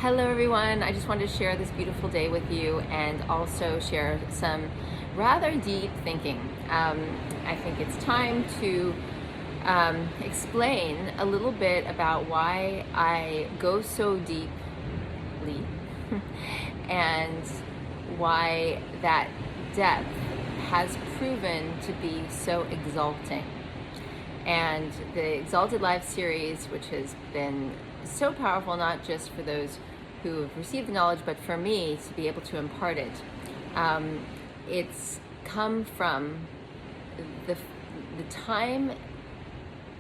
Hello everyone, I just wanted to share this beautiful day with you and also share some rather deep thinking. I think it's time to explain a little bit about why I go so deeply and why that depth has proven to be so exalting. And the Exalted Life series, which has been so powerful, not just for those who have received the knowledge, but for me to be able to impart it. It's come from the time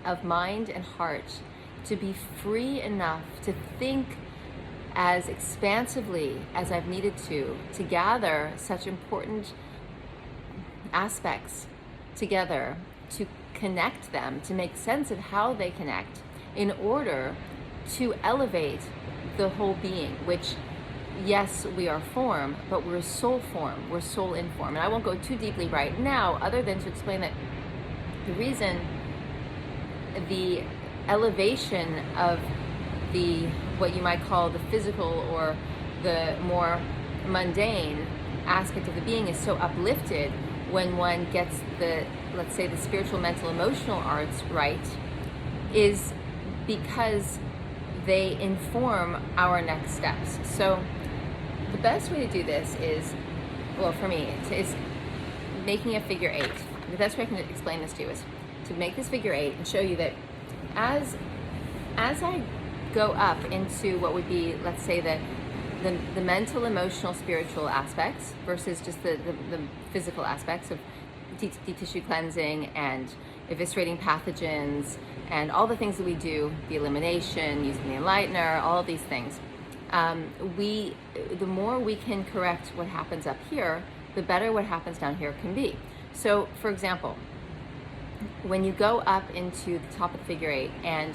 of mind and heart to be free enough to think as expansively as I've needed to gather such important aspects together, to connect them, to make sense of how they connect in order to elevate the whole being, which, yes, we are form, but we're soul form, we're soul in form. And I won't go too deeply right now, other than to explain that the reason the elevation of the, what you might call the physical or the more mundane aspect of the being is so uplifted when one gets the, let's say, the spiritual, mental, emotional arts right, is because they inform our next steps. So the best way to do this is, well, for me, is making a figure 8. The best way I can explain this to you is to make this figure 8 and show you that as I go up into what would be, let's say, the mental, emotional, spiritual aspects versus just the physical aspects of deep tissue cleansing and eviscerating pathogens and all the things that we do, the elimination, using the enlightener, all of these things. The more we can correct what happens up here, the better what happens down here can be. So, for example, when you go up into the top of the figure 8 and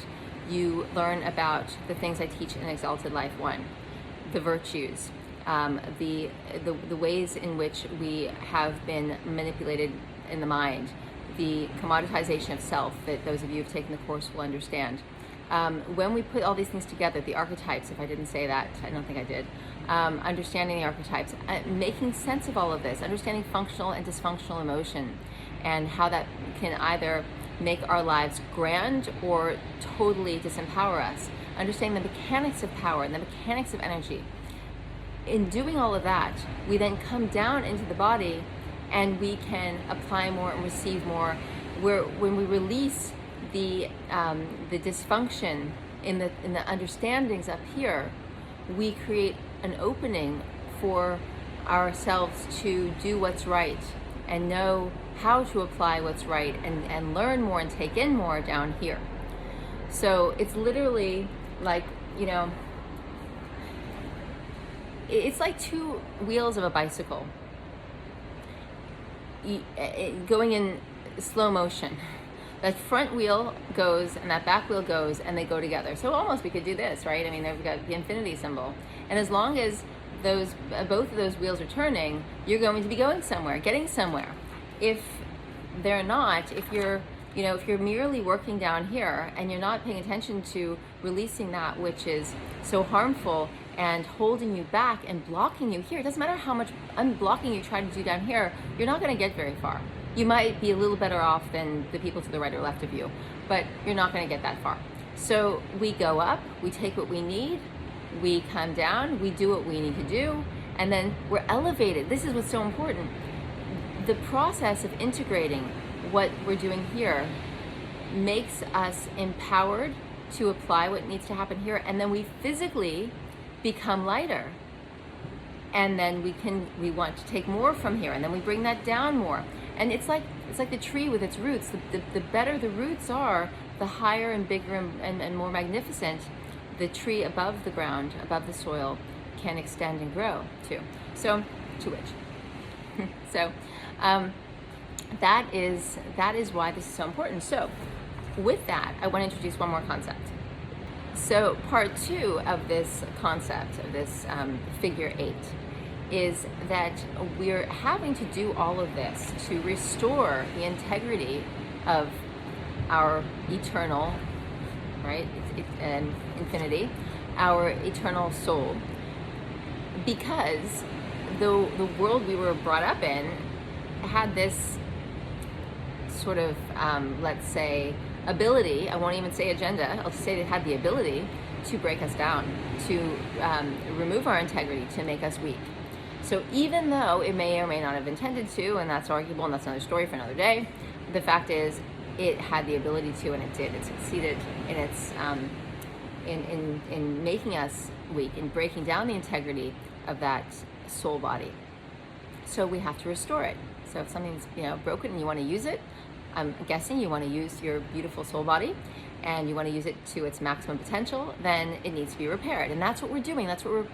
you learn about the things I teach in Exalted Life 1, the virtues, the ways in which we have been manipulated in the mind, the commoditization of self that those of you who've taken the course will understand. When we put all these things together, the archetypes, if I didn't say that, I don't think I did, understanding the archetypes, making sense of all of this, understanding functional and dysfunctional emotion, and how that can either make our lives grand or totally disempower us, understanding the mechanics of power and the mechanics of energy. In doing all of that, we then come down into the body and we can apply more and receive more. When we release the dysfunction in the understandings up here, we create an opening for ourselves to do what's right and know how to apply what's right and learn more and take in more down here. So it's literally like, it's like two wheels of a bicycle going in slow motion. That front wheel goes and that back wheel goes and they go together. So almost we could do this, right? I mean, they've got the infinity symbol. And as long as both of those wheels are turning, you're going to be going somewhere, getting somewhere. If they're not, if you're merely working down here and you're not paying attention to releasing that which is so harmful and holding you back and blocking you here, it doesn't matter how much unblocking you try to do down here, you're not going to get very far. You might be a little better off than the people to the right or left of you, but you're not going to get that far. So we go up, we take what we need, we come down, we do what we need to do, and then we're elevated. This is what's so important. The process of integrating what we're doing here makes us empowered to apply what needs to happen here, and then we physically become lighter. And then we want to take more from here, and then we bring that down more. And it's like the tree with its roots. The better the roots are, the higher and bigger and more magnificent the tree above the ground, above the soil, can extend and grow to. So, to which. So, that is why this is so important. So, with that, I want to introduce one more concept. So, part 2 of this concept, of this figure 8, is that we're having to do all of this to restore the integrity of our eternal, right, infinity, our eternal soul, because the world we were brought up in had this sort of, let's say, ability, I won't even say agenda, I'll just say it had the ability to break us down, to remove our integrity, to make us weak. So even though it may or may not have intended to, and that's arguable, and that's another story for another day, the fact is it had the ability to, and it did. It succeeded in its in making us weak, in breaking down the integrity of that soul body. So we have to restore it. So if something's broken and you want to use it, I'm guessing you want to use your beautiful soul body and you want to use it to its maximum potential, then it needs to be repaired. And that's what we're doing. That's what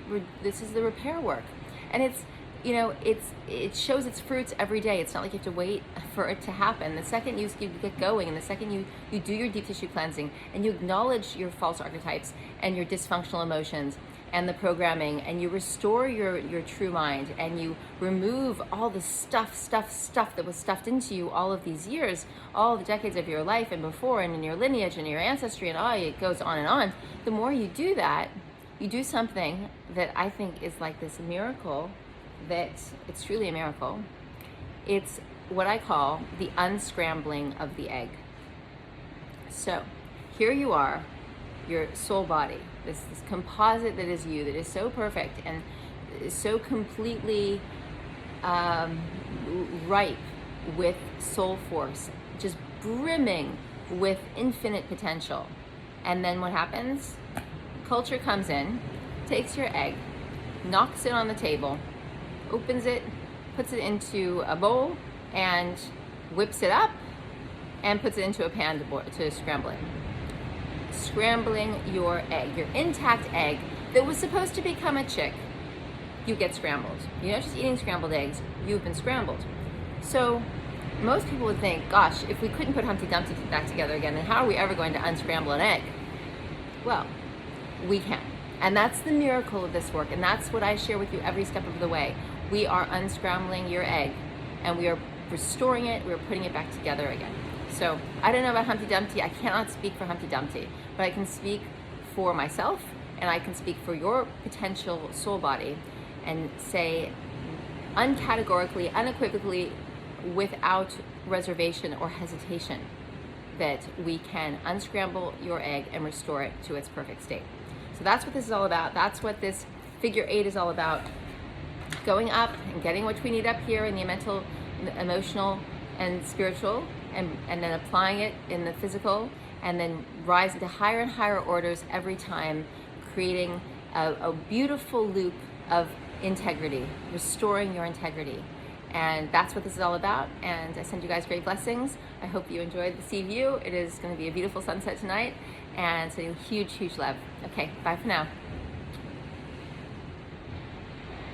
this is the repair work. And it shows its fruits every day. It's not like you have to wait for it to happen. The second you get going, and the second you do your deep tissue cleansing, and you acknowledge your false archetypes and your dysfunctional emotions and the programming, and you restore your true mind, and you remove all the stuff that was stuffed into you all of these years, all the decades of your life and before, and in your lineage and your ancestry, and it goes on and on. The more you do that, you do something that I think is like this miracle, that it's truly a miracle. It's what I call the unscrambling of the egg. So here you are, your soul body, this composite that is you, that is so perfect and is so completely ripe with soul force, just brimming with infinite potential. And then what happens? Culture comes in, takes your egg, knocks it on the table, opens it, puts it into a bowl, and whips it up and puts it into a pan to scramble it. Scrambling your egg, your intact egg that was supposed to become a chick, you get scrambled. You're not just eating scrambled eggs, you've been scrambled. So most people would think, gosh, if we couldn't put Humpty Dumpty back together again, then how are we ever going to unscramble an egg? Well, we can. And that's the miracle of this work, and that's what I share with you every step of the way. We are unscrambling your egg, and we are restoring it, we're putting it back together again. So I don't know about Humpty Dumpty, I cannot speak for Humpty Dumpty, but I can speak for myself, and I can speak for your potential soul body, and say uncategorically, unequivocally, without reservation or hesitation, that we can unscramble your egg and restore it to its perfect state. So that's what this is all about. That's what this figure 8 is all about. Going up and getting what we need up here in the mental, emotional, and spiritual, and then applying it in the physical, and then rising to higher and higher orders every time, creating a beautiful loop of integrity, restoring your integrity. And that's what this is all about. And I send you guys great blessings. I hope you enjoyed the sea view. It is going to be a beautiful sunset tonight. And sending huge, huge love. Okay, bye for now.